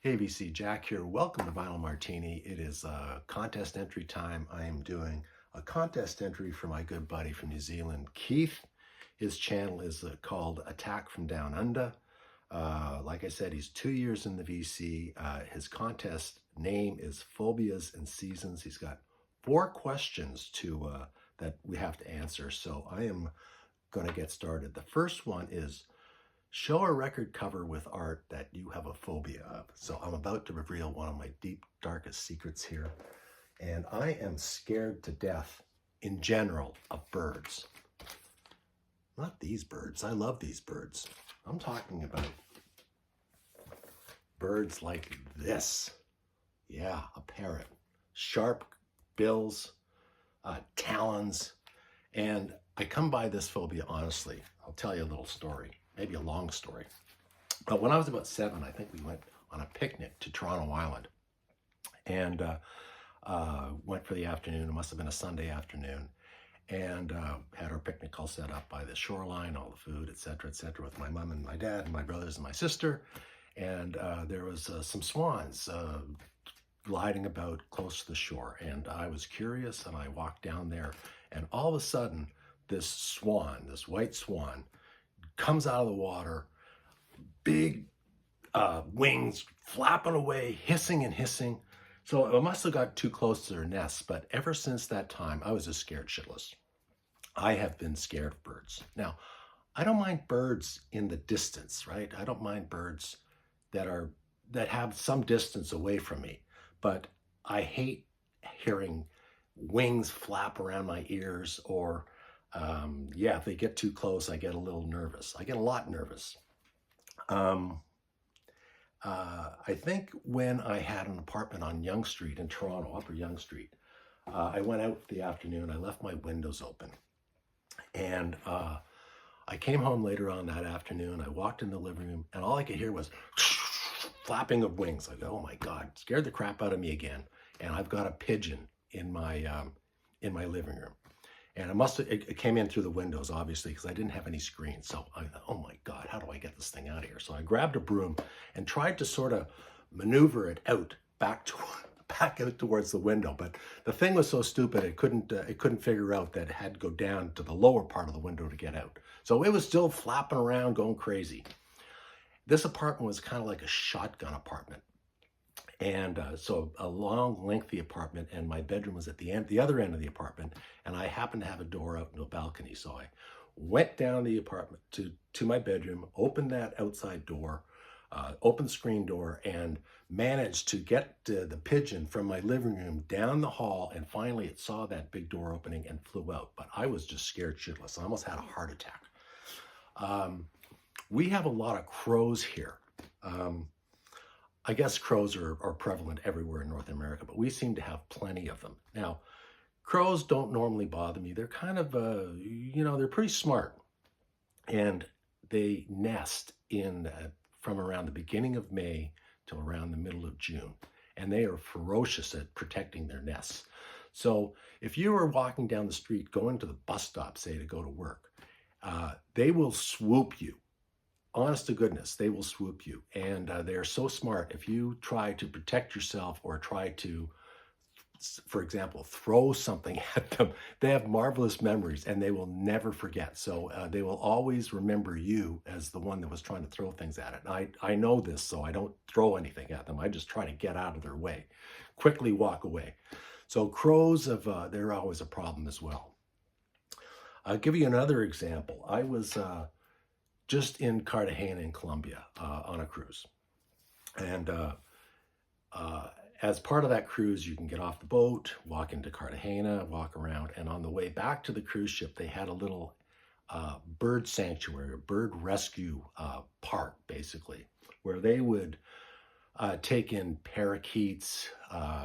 Hey VC, Jack here. Welcome to Vinyl Martini. It is contest entry time. I am doing a contest entry for my good buddy from New Zealand, Keith. His channel is called Attack from Downunda. Like I said, he's 2 years in the VC. His contest name is Phobias and Seasons. He's got 4 questions that we have to answer. So I am going to get started. The first one is, show a record cover with art that you have a phobia of. So I'm about to reveal one of my deep, darkest secrets here. And I am scared to death, in general, of birds. Not these birds. I love these birds. I'm talking about birds like this. Yeah, a parrot. Sharp bills, talons. And I come by this phobia honestly. I'll tell you a little story. Maybe a long story. But when I was about 7, I think we went on a picnic to Toronto Island and went for the afternoon. It must have been a Sunday afternoon, and had our picnic all set up by the shoreline, all the food, et cetera, with my mom and my dad and my brothers and my sister. And there was some swans gliding about close to the shore. And I was curious, and I walked down there, and all of a sudden, this swan, this white swan, comes out of the water, big wings flapping away, hissing and hissing. So it must have got too close to their nests, but ever since that time, I was just scared shitless. I have been scared of birds. Now, I don't mind birds in the distance, right? I don't mind birds that have some distance away from me, but I hate hearing wings flap around my ears, or if they get too close, I get a little nervous. I get a lot nervous. I think when I had an apartment on Yonge Street in Toronto, Upper Yonge Street, I went out the afternoon. I left my windows open. And I came home later on that afternoon. I walked in the living room, and all I could hear was flapping of wings. I go, oh my God, scared the crap out of me again. And I've got a pigeon in my living room. And it came in through the windows, obviously, because I didn't have any screens. So I thought, oh my God, how do I get this thing out of here? So I grabbed a broom and tried to sort of maneuver it out back out towards the window. But the thing was so stupid, it couldn't figure out that it had to go down to the lower part of the window to get out. So it was still flapping around, going crazy. This apartment was kind of like a shotgun apartment. And so a long, lengthy apartment, and my bedroom was at the other end of the apartment, and I happened to have a door out into a balcony. So I went down the apartment to my bedroom, opened that outside door, open screen door, and managed to get the pigeon from my living room down the hall, and finally it saw that big door opening and flew out. But I was just scared shitless. I almost had a heart attack. We have a lot of crows here. I guess crows are prevalent everywhere in North America, but we seem to have plenty of them. Now, crows don't normally bother me. They're kind of, they're pretty smart. And they nest from around the beginning of May till around the middle of June. And they are ferocious at protecting their nests. So if you are walking down the street, going to the bus stop, say, to go to work, they will swoop you. Honest to goodness, they will swoop you. And they're so smart. If you try to protect yourself or try to, for example, throw something at them, they have marvelous memories and they will never forget. So they will always remember you as the one that was trying to throw things at it. And I know this, so I don't throw anything at them. I just try to get out of their way, quickly walk away. So crows, they're always a problem as well. I'll give you another example. I was just in Cartagena in Colombia on a cruise. And as part of that cruise, you can get off the boat, walk into Cartagena, walk around. And on the way back to the cruise ship, they had a little bird sanctuary, a bird rescue park, basically, where they would take in parakeets,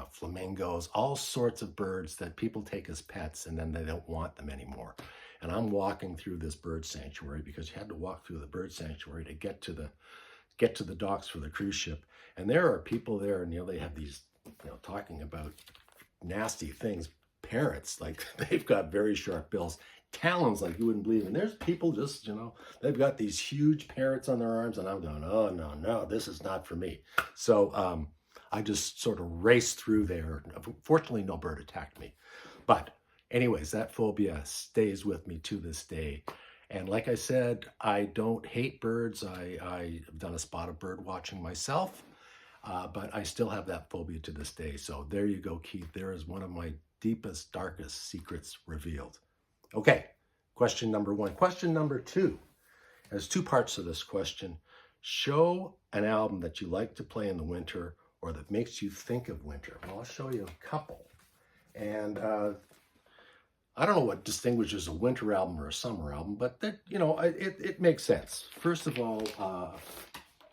flamingos, all sorts of birds that people take as pets, and then they don't want them anymore. And I'm walking through this bird sanctuary because you had to walk through the bird sanctuary to get to the docks for the cruise ship. And there are people there, and they have these, talking about nasty things, parrots, like they've got very sharp bills, talons like you wouldn't believe. And there's people just, they've got these huge parrots on their arms, and I'm going, oh, no, this is not for me. So I just sort of raced through there. Fortunately, no bird attacked me. But anyways, that phobia stays with me to this day. And like I said, I don't hate birds. I've done a spot of bird watching myself, but I still have that phobia to this day. So there you go, Keith. There is one of my deepest, darkest secrets revealed. Okay, question number one. Question number two. There's two parts to this question. Show an album that you like to play in the winter or that makes you think of winter. Well, I'll show you a couple. And I don't know what distinguishes a winter album or a summer album, but it makes sense. First of all,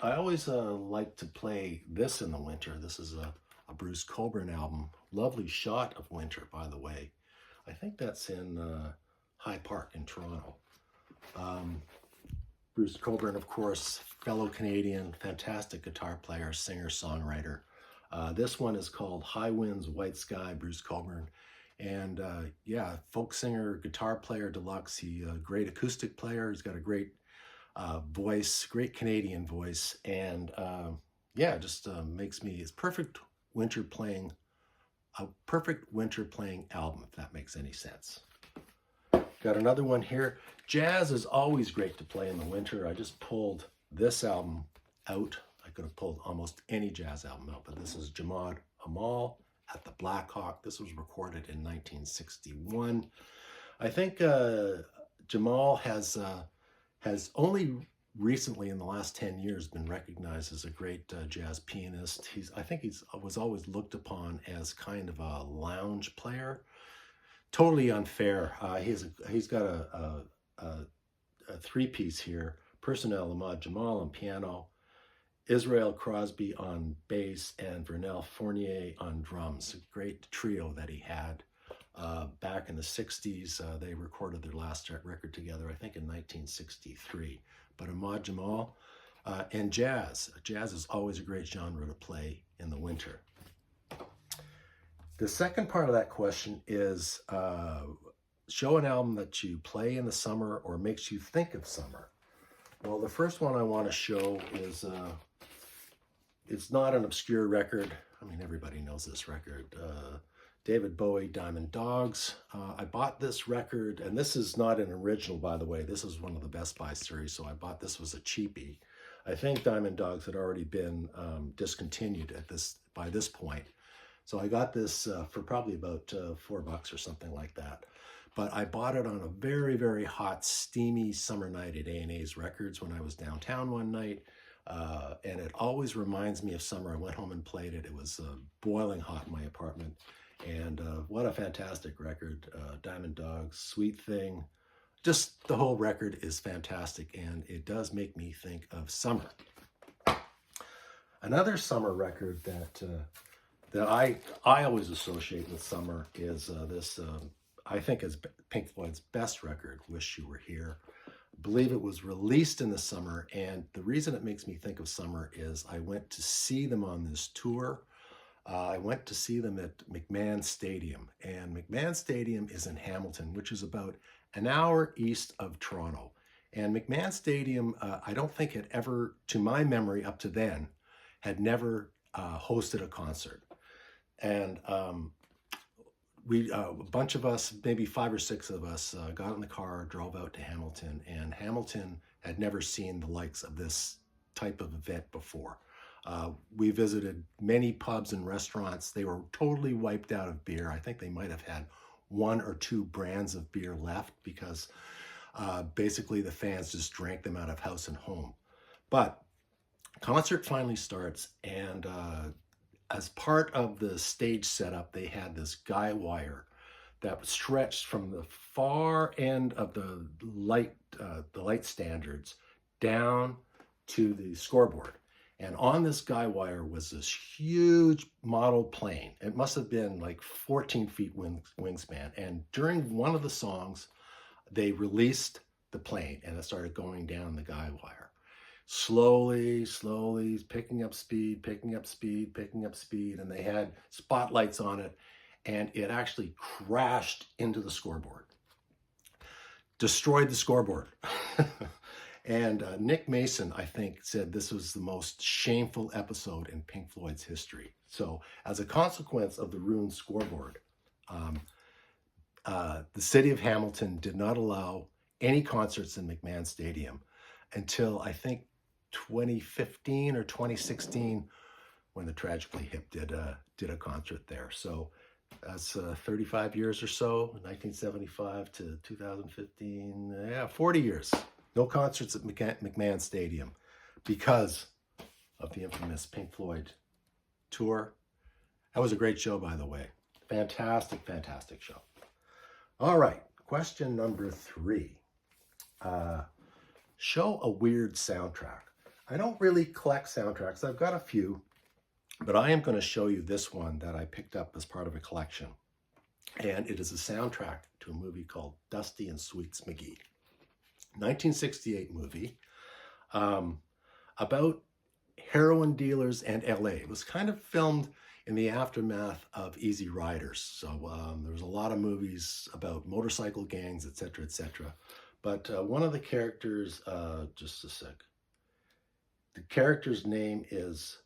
I always like to play this in the winter. This is a Bruce Cockburn album. Lovely shot of winter, by the way. I think that's in High Park in Toronto. Bruce Cockburn, of course, fellow Canadian, fantastic guitar player, singer, songwriter. This one is called High Winds, White Sky, Bruce Cockburn. And folk singer, guitar player deluxe. He's a great acoustic player. He's got a great voice, great Canadian voice. And just makes me his perfect winter playing album, if that makes any sense. Got another one here. Jazz is always great to play in the winter. I just pulled this album out. I could have pulled almost any jazz album out, but this is Jamad Amal at the Black Hawk. This was recorded in 1961. I think Jamal has only recently in the last 10 years been recognized as a great jazz pianist. I think he was always looked upon as kind of a lounge player. Totally unfair. He's got a three-piece here. Personnel, Ahmad Jamal on piano, Israel Crosby on bass, and Vernel Fournier on drums. A great trio that he had. Back in the 60s, they recorded their last record together, I think in 1963. But Ahmad Jamal and jazz. Jazz is always a great genre to play in the winter. The second part of that question is show an album that you play in the summer or makes you think of summer. Well, the first one I want to show is, it's not an obscure record. I mean, everybody knows this record. David Bowie, Diamond Dogs. I bought this record, and this is not an original, by the way. This is one of the Best Buy series, so I bought this was a cheapie. I think Diamond Dogs had already been discontinued by this point. So I got this for probably about $4 or something like that. But I bought it on a very, very hot, steamy summer night at A&A's Records when I was downtown one night. And it always reminds me of summer. I went home and played it. It was boiling hot in my apartment. And what a fantastic record. Diamond Dogs, Sweet Thing. Just the whole record is fantastic, and it does make me think of summer. Another summer record that I always associate with summer is this, I think is Pink Floyd's best record, Wish You Were Here. I believe it was released in the summer, and the reason it makes me think of summer is I went to see them on this tour. I went to see them at McMahon Stadium, and McMahon Stadium is in Hamilton, which is about an hour east of Toronto. And McMahon Stadium, I don't think had ever, to my memory up to then, had never hosted a concert. And a bunch of us, maybe 5 or 6 of us, got in the car, drove out to Hamilton, and Hamilton had never seen the likes of this type of event before. We visited many pubs and restaurants. They were totally wiped out of beer. I think they might have had 1 or 2 brands of beer left because basically the fans just drank them out of house and home. But concert finally starts, and as part of the stage setup, they had this guy wire that stretched from the far end of the light standards down to the scoreboard. And on this guy wire was this huge model plane. It must have been like 14 feet wingspan. And during one of the songs, they released the plane and it started going down the guy wire. Slowly, picking up speed. And they had spotlights on it. And it actually crashed into the scoreboard. destroyed the scoreboard. And Nick Mason, I think, said this was the most shameful episode in Pink Floyd's history. So as a consequence of the ruined scoreboard, the city of Hamilton did not allow any concerts in McMahon Stadium until, I think, 2015 or 2016, when the Tragically Hip did a concert there. So that's 35 years or so, 1975 to 2015. Yeah, 40 years. No concerts at McMahon Stadium because of the infamous Pink Floyd tour. That was a great show, by the way. Fantastic, fantastic show. All right, question number 3. Show a weird soundtrack. I don't really collect soundtracks. I've got a few, but I am going to show you this one that I picked up as part of a collection. And it is a soundtrack to a movie called Dusty and Sweets McGee. 1968 movie about heroin dealers and LA. It was kind of filmed in the aftermath of Easy Riders. So there was a lot of movies about motorcycle gangs, etc., etc. But one of the characters, just a sec. The character's name is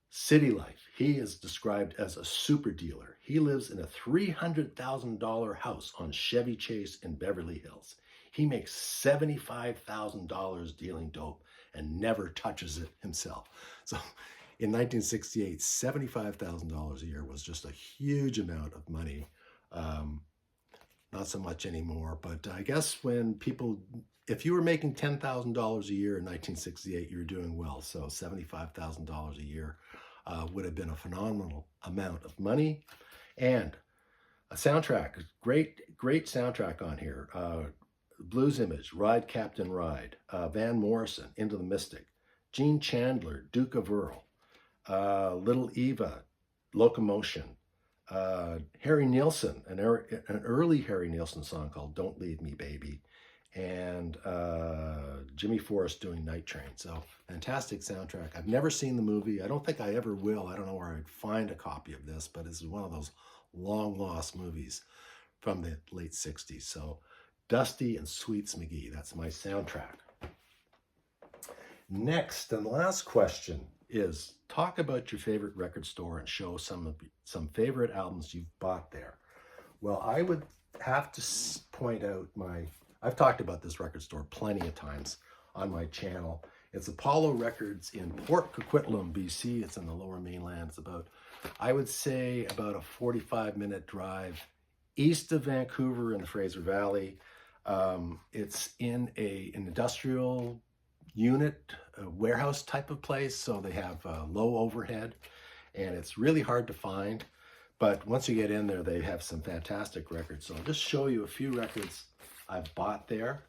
City Life. He is described as a super dealer. He lives in a $300,000 house on Chevy Chase in Beverly Hills. He makes $75,000 dealing dope and never touches it himself. So in 1968, $75,000 a year was just a huge amount of money. Not so much anymore, but I guess when people, if you were making $10,000 a year in 1968, you were doing well. So $75,000 a year would have been a phenomenal amount of money. And a soundtrack, great soundtrack on here. Blues Image, Ride Captain Ride, Van Morrison, Into the Mystic, Gene Chandler, Duke of Earl, Little Eva, Locomotion, Harry Nilsson, an early Harry Nilsson song called Don't Leave Me Baby, and Jimmy Forrest doing Night Train. So fantastic soundtrack. I've never seen the movie. I don't think I ever will. I don't know where I'd find a copy of this, but this is one of those long lost movies from the late 60s. So Dusty and Sweets McGee, that's my soundtrack. Next and last question is, talk about your favorite record store and show some favorite albums you've bought there. Well, I would have to point out I've talked about this record store plenty of times on my channel. It's Apollo Records in Port Coquitlam, BC. It's in the Lower Mainland. It's about, I would say, about a 45-minute drive east of Vancouver in the Fraser Valley. It's in an industrial unit, a warehouse type of place, so they have low overhead, and it's really hard to find. But once you get in there, they have some fantastic records. So I'll just show you a few records I've bought there.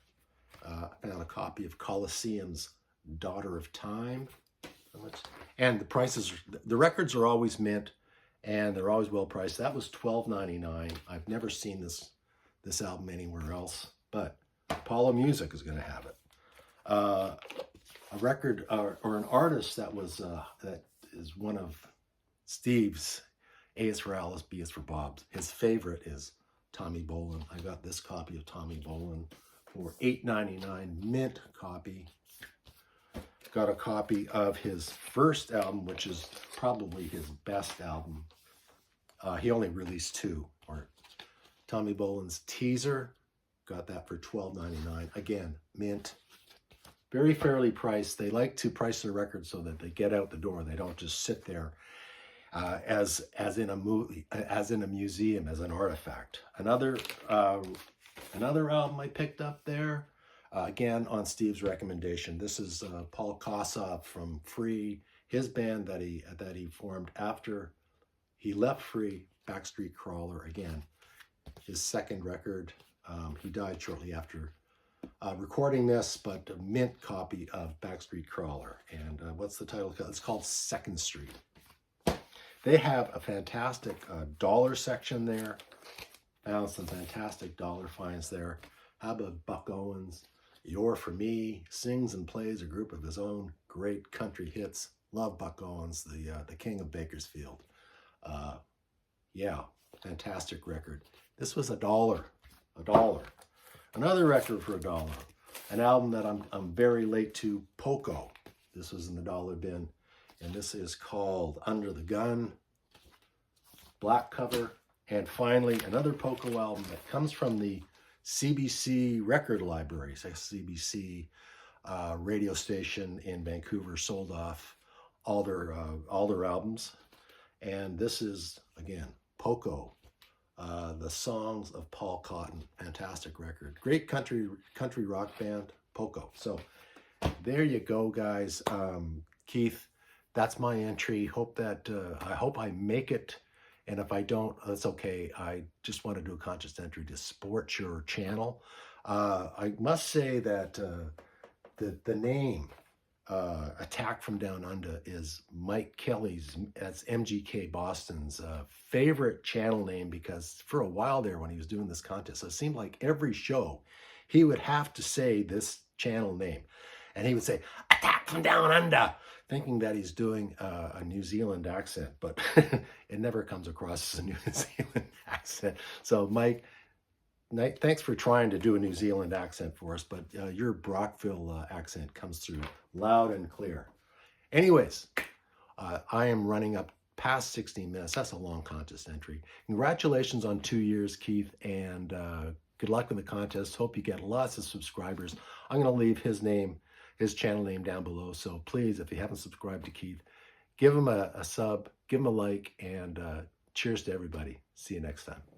I found a copy of Colosseum's Daughter of Time. And the records are always mint, and they're always well priced. That was $12.99. I've never seen this album anywhere else, but Apollo Music is going to have it. A record or an artist that is one of Steve's, A is for Alice, B is for Bob. His favorite is Tommy Bolin. I got this copy of Tommy Bolin for $8.99, mint copy. Got a copy of his first album, which is probably his best album. He only released 2. Or Tommy Bolin's Teaser. Got that for $12.99. Again, mint. Very fairly priced. They like to price their records so that they get out the door. They don't just sit there as in a movie, as in a museum, as an artifact. Another album I picked up there, again on Steve's recommendation. This is Paul Kossoff from Free, his band that he formed after he left Free. Backstreet Crawler, again, his second record. He died shortly after recording this, but a mint copy of Backstreet Crawler. And what's the title? It's called Second Street. They have a fantastic dollar section there. Found some fantastic dollar finds there. How about Buck Owens? You're For Me sings and plays a group of his own great country hits. Love Buck Owens, the king of Bakersfield. Yeah, fantastic record. This was $1. Another record for $1. An album that I'm very late to, Poco. This was in the dollar bin. And this is called Under the Gun. Black cover. And finally, another Poco album that comes from the CBC record libraries. CBC radio station in Vancouver sold off all their albums. And this is, again, Poco, the Songs of Paul Cotton. Fantastic record. Great country rock band, Poco. So there you go, guys. Keith, that's my entry. I hope I make it. And if I don't, that's okay. I just want to do a conscious entry to support your channel. I must say that the name Attack from Downunda is Mike Kelly's, that's MGK Boston's favorite channel name, because for a while there when he was doing this contest, it seemed like every show he would have to say this channel name. And he would say, Attack from Downunda, thinking that he's doing a New Zealand accent, but it never comes across as a New Zealand accent. So Mike, thanks for trying to do a New Zealand accent for us, but your Brockville accent comes through loud and clear. Anyways, I am running up past 16 minutes. That's a long contest entry. Congratulations on 2 years, Keith, and good luck in the contest. Hope you get lots of subscribers. I'm going to leave his channel name down below. So please, if you haven't subscribed to Keith, give him a sub, give him a like, and cheers to everybody. See you next time.